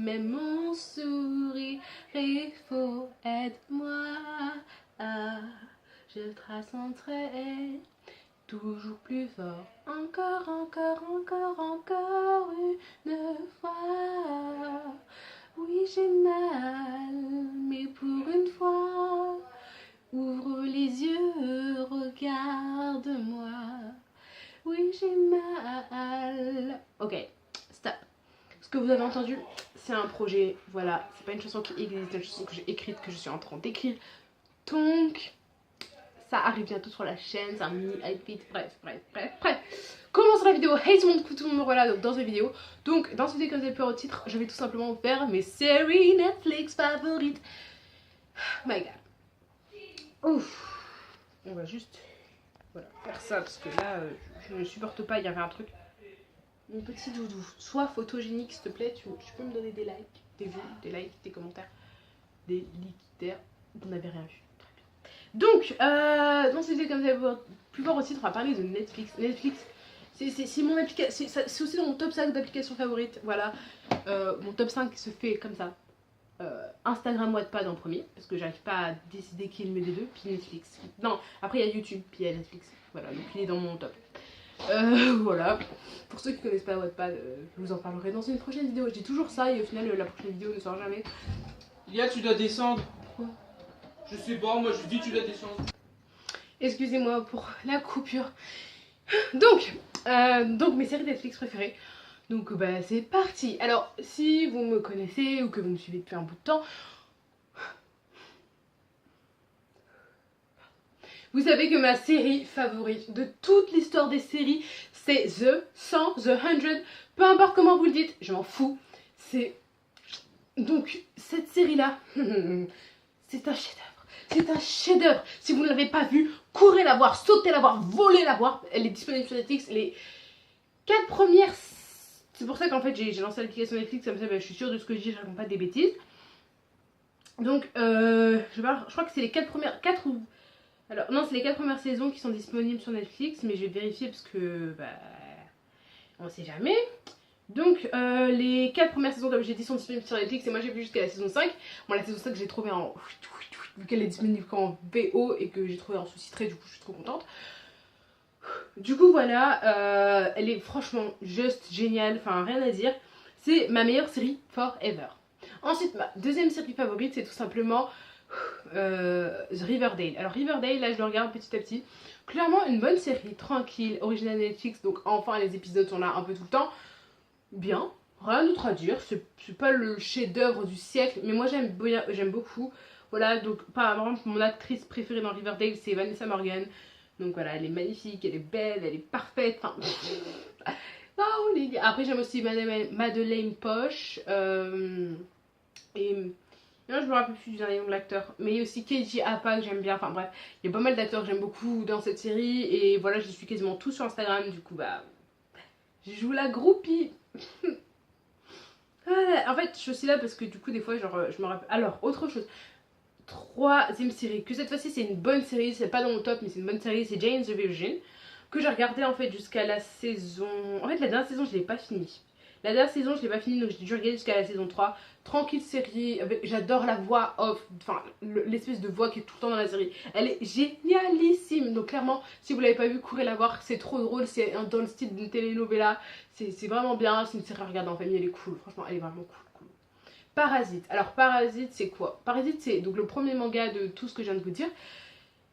même mon sourire est faux. Aide-moi, je trace un trait toujours plus fort. Encore, encore, encore, encore une fois. Oui, j'ai mal, mais pour une fois, ouvre les yeux, regarde-moi. Oui, j'ai mal. Ok, stop. Ce que vous avez entendu, c'est un projet, voilà. C'est pas une chanson qui existe, c'est une chanson que j'ai écrite, que je suis en train d'écrire. Donc, ça arrive bientôt sur la chaîne, c'est un mini outfit, bref. Commence la vidéo, hey tout le monde me voilà donc, dans cette vidéo. Donc dans cette vidéo, comme vous avez pu voir au titre, je vais tout simplement faire mes séries Netflix favorites. My god. Ouf. On va juste voilà, faire ça parce que là, je ne supporte pas, il y avait un truc. Mon petit doudou, sois photogénique s'il te plaît, tu peux me donner des likes, des vues, des likes, des commentaires, des liquideurs. Vous n'avez rien vu. Donc, dans cette vidéo, comme vous avez pu voir au titre, on va parler de Netflix. Netflix, c'est mon application, c'est aussi dans mon top 5 d'applications favorites. Voilà, mon top 5 qui se fait comme ça. Instagram, Wattpad en premier, parce que j'arrive pas à décider qui est le mieux des deux. Puis Netflix. Non, après il y a YouTube, puis il y a Netflix. Voilà, donc il est dans mon top. Voilà. Pour ceux qui connaissent pas Wattpad, je vous en parlerai dans une prochaine vidéo. Je dis toujours ça et au final, la prochaine vidéo ne sort jamais. Lia, tu dois descendre. Pourquoi ? Je sais pas, moi je dis tu dois descendre. Excusez-moi pour la coupure. Donc mes séries Netflix préférées. Donc bah c'est parti. Alors si vous me connaissez ou que vous me suivez depuis un bout de temps, vous savez que ma série favorite de toute l'histoire des séries, c'est The 100, The 100, peu importe comment vous le dites, je m'en fous. C'est... Donc cette série-là, c'est un chef-d'œuvre. C'est un chef-d'œuvre. Si vous ne l'avez pas vu, courez la voir, sautez la voir, volez la voir. Elle est disponible sur Netflix. Les 4 premières... C'est pour ça qu'en fait j'ai lancé l'application Netflix, comme ça je suis sûre de ce que je dis, je raconte pas des bêtises. Donc je crois que c'est les 4 premières... 4 ou... Alors non, c'est les 4 premières saisons qui sont disponibles sur Netflix, mais je vais vérifier parce que... Bah... On sait jamais. Donc les 4 premières saisons, comme j'ai dit, sont disponibles sur Netflix et moi j'ai vu jusqu'à la saison 5. Bon, la saison 5 j'ai trouvé en... vu qu'elle est disponible qu'en VO et que j'ai trouvé en sous-titré, du coup je suis trop contente. Du coup voilà, elle est franchement juste géniale, enfin rien à dire. C'est ma meilleure série forever. Ensuite, ma deuxième série favorite, c'est tout simplement Riverdale. Alors Riverdale, là je le regarde petit à petit. Clairement une bonne série, tranquille, originale Netflix, donc enfin les épisodes sont là un peu tout le temps. Bien, rien d'autre à dire, c'est pas le chef-d'œuvre du siècle, mais moi j'aime beaucoup. Voilà, donc par exemple mon actrice préférée dans Riverdale c'est Vanessa Morgan. Donc voilà, elle est magnifique, elle est belle, elle est parfaite. Enfin, oh, les gars. Après j'aime aussi Madeleine Poche. Et non, je me rappelle plus du dernier nom de l'acteur. Mais il y a aussi Keiji Apa que j'aime bien. Enfin bref, il y a pas mal d'acteurs que j'aime beaucoup dans cette série. Et voilà, je les suis quasiment tous sur Instagram. Du coup, bah, je joue la groupie. En fait, je suis là parce que du coup, des fois, genre, je me rappelle. Alors, autre chose. Troisième série, que cette fois-ci c'est une bonne série, c'est pas dans mon top mais c'est une bonne série, c'est Jane the Virgin, que j'ai regardé en fait jusqu'à la saison... En fait la dernière saison je l'ai pas fini. La dernière saison je l'ai pas fini donc j'ai dû regarder jusqu'à la saison 3. Tranquille série, j'adore la voix off, enfin l'espèce de voix qui est tout le temps dans la série. Elle est génialissime, donc clairement si vous l'avez pas vu, courez la voir, c'est trop drôle, c'est dans le style d'une telenovela, c'est vraiment bien, c'est une série à regarder en famille, elle est cool, franchement elle est vraiment cool. Parasite. Alors Parasite c'est quoi? Parasite c'est donc le premier manga de tout ce que je viens de vous dire.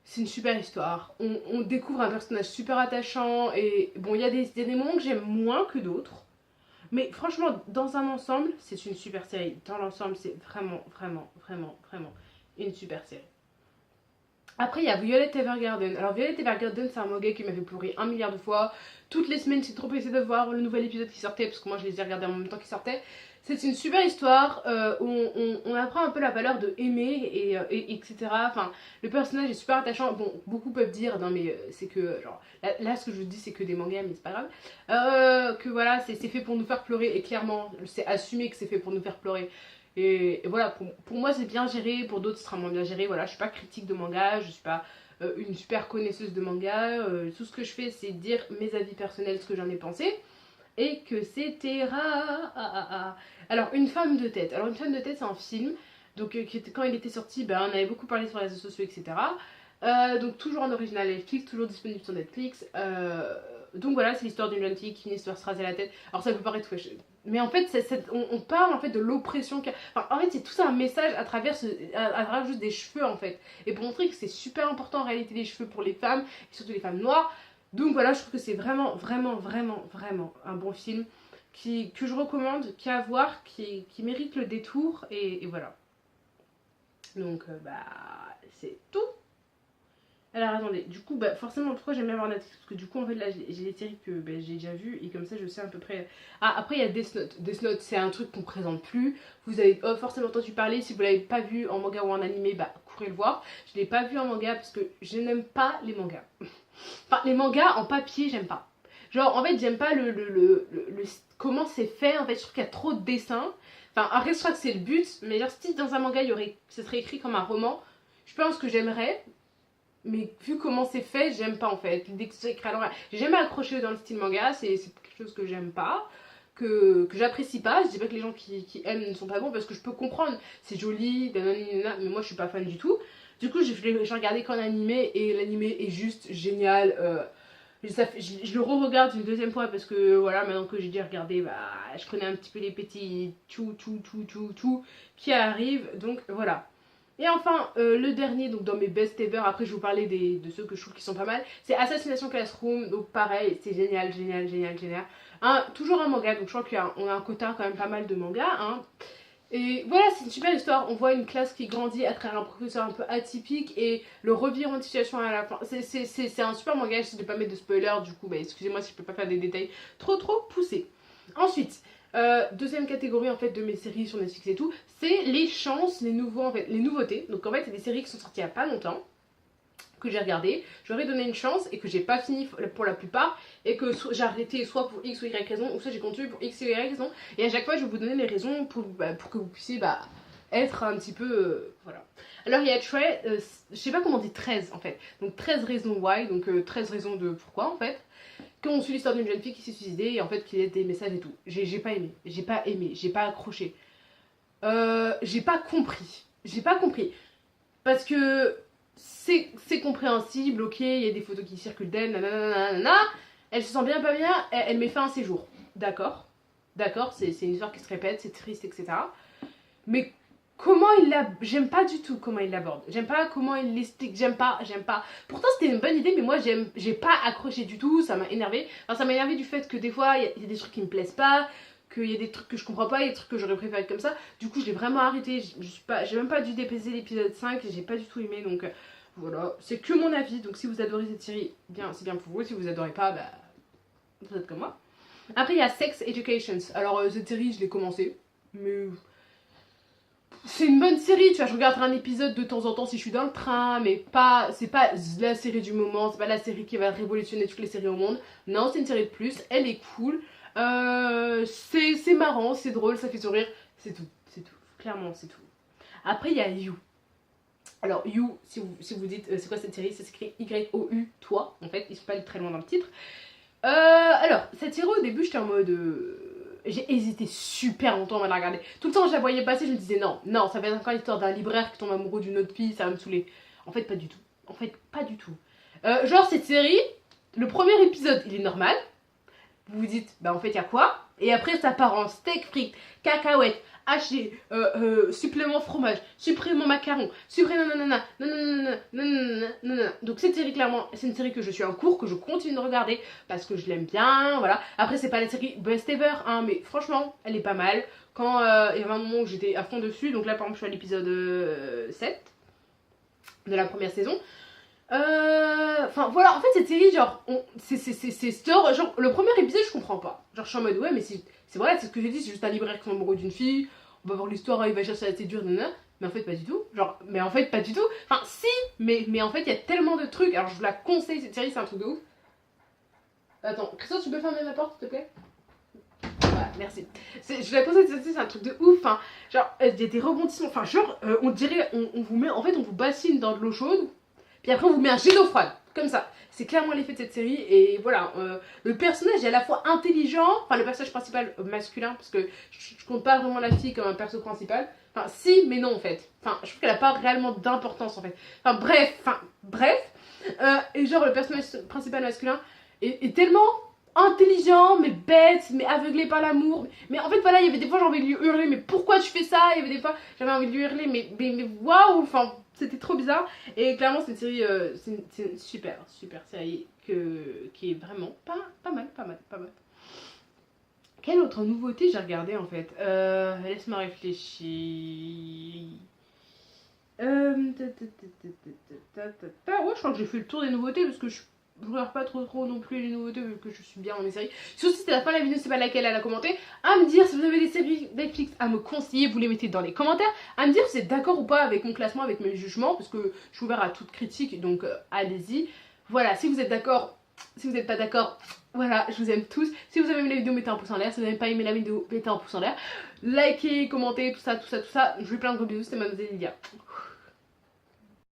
C'est une super histoire. On découvre un personnage super attachant et bon il y a des moments que j'aime moins que d'autres. Mais franchement dans un ensemble c'est une super série. Dans l'ensemble c'est vraiment une super série. Après il y a Violet Evergarden. Alors Violet Evergarden c'est un manga qui m'a fait pleurer 1 milliard de fois. Toutes les semaines j'ai trop pressée de voir le nouvel épisode qui sortait parce que moi je les ai regardés en même temps qu'ils sortaient. C'est une super histoire où on apprend un peu la valeur de aimer et etc. Enfin, le personnage est super attachant. Bon, beaucoup peuvent dire, non mais c'est que, genre, là ce que je vous dis c'est que des mangas, mais c'est pas grave. Que voilà, c'est fait pour nous faire pleurer et clairement, c'est assumé que c'est fait pour nous faire pleurer. Et voilà, pour moi c'est bien géré, pour d'autres ce sera moins bien géré. Voilà, je suis pas critique de manga, je suis pas une super connaisseuse de manga. Tout ce que je fais c'est dire mes avis personnels, ce que j'en ai pensé. c'était Alors, Une femme de tête. Alors, Une femme de tête, c'est un film. Donc, quand il était sorti, on avait beaucoup parlé sur les réseaux sociaux, etc. Donc, toujours en original Netflix, toujours disponible sur Netflix. Donc voilà, c'est l'histoire d'une jeune fille qui finit se faire se raser la tête. Alors ça peut paraître wesh, mais en fait, on parle en fait de l'oppression. Enfin, en fait, c'est tout ça un message à travers juste des cheveux en fait. Et pour montrer que c'est super important en réalité les cheveux pour les femmes, et surtout les femmes noires. Donc voilà, je trouve que c'est vraiment un bon film que je recommande, qui est à voir, qui mérite le détour. Et voilà. Donc c'est tout. Alors attendez, du coup, forcément, pourquoi j'aime bien voir Netflix? Parce que du coup, en fait, là, j'ai des séries que j'ai déjà vues et comme ça, je sais à peu près. Ah, après, il y a Death Note. Death Note, c'est un truc qu'on présente plus. Vous avez forcément entendu parler. Si vous l'avez pas vu en manga ou en animé, courez le voir. Je l'ai pas vu en manga parce que je n'aime pas les mangas. Enfin, les mangas en papier, j'aime pas. Genre, en fait, j'aime pas comment c'est fait. En fait, je trouve qu'il y a trop de dessins. Enfin, après, je crois que c'est le but. Mais genre, si dans un manga, ce serait écrit comme un roman, je pense que j'aimerais. Mais vu comment c'est fait, j'aime pas en fait. Dès que c'est écrit à l'envers, j'ai jamais accroché dans le style manga, c'est quelque chose que j'aime pas, que j'apprécie pas. Je dis pas que les gens qui aiment ne sont pas bons parce que je peux comprendre, c'est joli, nanana, mais moi je suis pas fan du tout. Du coup, j'ai regardé qu'en animé et l'animé est juste génial. Je le re-regarde une deuxième fois parce que voilà, maintenant que j'ai déjà regardé, je connais un petit peu les petits tout qui arrivent, donc voilà. Et enfin, le dernier, donc dans mes best ever, après je vais vous parler de ceux que je trouve qui sont pas mal, c'est Assassination Classroom, donc pareil, c'est génial. Toujours un manga, donc je crois qu'on a un quota quand même pas mal de mangas, hein. Et voilà, c'est une super histoire, on voit une classe qui grandit à travers un professeur un peu atypique et le revirement de situation à la fin. C'est un super manga, j'essaie de pas mettre de spoiler, du coup, excusez-moi si je peux pas faire des détails trop poussés. Ensuite, deuxième catégorie en fait de mes séries sur Netflix et tout, c'est les chances, les nouveautés. Donc en fait, c'est des séries qui sont sorties il y a pas longtemps, que j'ai regardé, j'aurais donné une chance et que j'ai pas fini pour la plupart et que j'ai arrêté soit pour X ou Y raison ou soit j'ai continué pour X ou Y raison et à chaque fois je vais vous donner les raisons pour que vous puissiez être un petit peu voilà. Alors il y a je sais pas comment on dit 13 en fait, donc 13 raisons why, donc 13 raisons de pourquoi en fait, qu'on suit l'histoire d'une jeune fille qui s'est suicidée et en fait qu'il y a des messages et tout. J'ai pas aimé, j'ai pas accroché, j'ai pas compris parce que c'est compréhensible, ok, il y a des photos qui circulent d'elle, nanana, elle se sent bien pas bien, elle met fin à ses jours. D'accord, c'est une histoire qui se répète, c'est triste, etc. Mais j'aime pas du tout comment il l'aborde, j'aime pas comment il l'explique, j'aime pas. Pourtant c'était une bonne idée, mais moi j'ai pas accroché du tout, ça m'a énervé. Enfin, ça m'a énervé du fait que des fois il y a des trucs qui me plaisent pas, qu'il y a des trucs que je comprends pas, il y a des trucs que j'aurais préféré être comme ça. Du coup, je l'ai vraiment arrêté. J'ai même pas dû dépaiser l'épisode 5, j'ai pas du tout aimé. Donc voilà, c'est que mon avis. Donc si vous adorez cette série, c'est bien pour vous. Si vous adorez pas, vous êtes comme moi. Après, il y a Sex Education. Alors, cette série, je l'ai commencé. Mais c'est une bonne série, tu vois. Je regarderai un épisode de temps en temps si je suis dans le train. Mais c'est pas la série du moment. C'est pas la série qui va révolutionner toutes les séries au monde. Non, c'est une série de plus. Elle est cool. C'est marrant, c'est drôle, ça fait sourire, c'est tout, clairement c'est tout. Après il y a You. Alors You, si vous dites c'est quoi cette série, ça s'écrit Y-O-U, toi en fait, ils sont pas très loin dans le titre. Alors cette série au début j'étais en mode j'ai hésité super longtemps avant de la regarder. Tout le temps je la voyais passer, je me disais non, ça va être encore l'histoire d'un libraire qui tombe amoureux d'une autre fille, ça va me saouler. En fait pas du tout. Genre cette série, le premier épisode il est normal. Vous vous dites, en fait, il y a quoi? Et après, ça part en steak frites, cacahuètes, haché, supplément fromage, supplément macaron, supplément nanana. Donc, cette série, clairement, c'est une série que je suis en cours, que je continue de regarder parce que je l'aime bien, voilà. Après, c'est pas la série best ever, hein, mais franchement, elle est pas mal. Quand il y avait un moment où j'étais à fond dessus, donc là, par exemple, je suis à l'épisode 7 de la première saison. Enfin voilà, en fait cette série genre c'est genre le premier épisode je comprends pas. Genre je suis en mode ouais mais c'est vrai, c'est ce que j'ai dit, c'est juste un libraire qui est amoureux d'une fille, on va voir l'histoire, il va chercher à la séduire, nanana. Mais en fait pas du tout. Enfin si, mais en fait il y a tellement de trucs. Alors je vous la conseille cette série, c'est un truc de ouf. Attends, Christophe tu peux fermer ma porte s'il te plaît? Voilà, merci. Je vous la conseille cette série, c'est un truc de ouf. Enfin genre il y a des rebondissements, enfin genre on dirait on vous met, en fait on vous bassine dans de l'eau chaude. Puis après, on vous met un jet d'eau froide, comme ça. c'est clairement l'effet de cette série. Et voilà, le personnage est à la fois intelligent, enfin le personnage principal masculin, parce que je compte pas vraiment la fille comme un perso principal. Enfin, si, mais non en fait. Enfin, je trouve qu'elle a pas réellement d'importance en fait. Enfin, bref. Et genre, le personnage principal masculin est tellement intelligent, mais bête, mais aveuglé par l'amour. Mais en fait, voilà, il y avait des fois j'ai envie de lui hurler, mais pourquoi tu fais ça? Il y avait des fois j'avais envie de lui hurler, mais waouh, enfin, c'était trop bizarre. Et clairement, cette série, c'est une super série qui est vraiment pas mal. Quelle autre nouveauté j'ai regardé en fait? Laisse-moi réfléchir. Ouais, je crois que j'ai fait le tour des nouveautés parce que je regarde pas trop non plus les nouveautés vu que je suis bien dans mes séries. Surtout si c'était la fin de la vidéo, c'est pas laquelle elle a commenté. À me dire si vous avez des séries Netflix à me conseiller, vous les mettez dans les commentaires. À me dire si vous êtes d'accord ou pas avec mon classement, avec mes jugements, parce que je suis ouvert à toute critique, donc allez-y. Voilà, si vous êtes d'accord, si vous n'êtes pas d'accord, voilà, je vous aime tous. Si vous avez aimé la vidéo, mettez un pouce en l'air. Si vous n'avez pas aimé la vidéo, mettez un pouce en l'air. Likez, commentez, tout ça. Je vous fais plein de gros bisous, c'était Mademoiselle Lydia.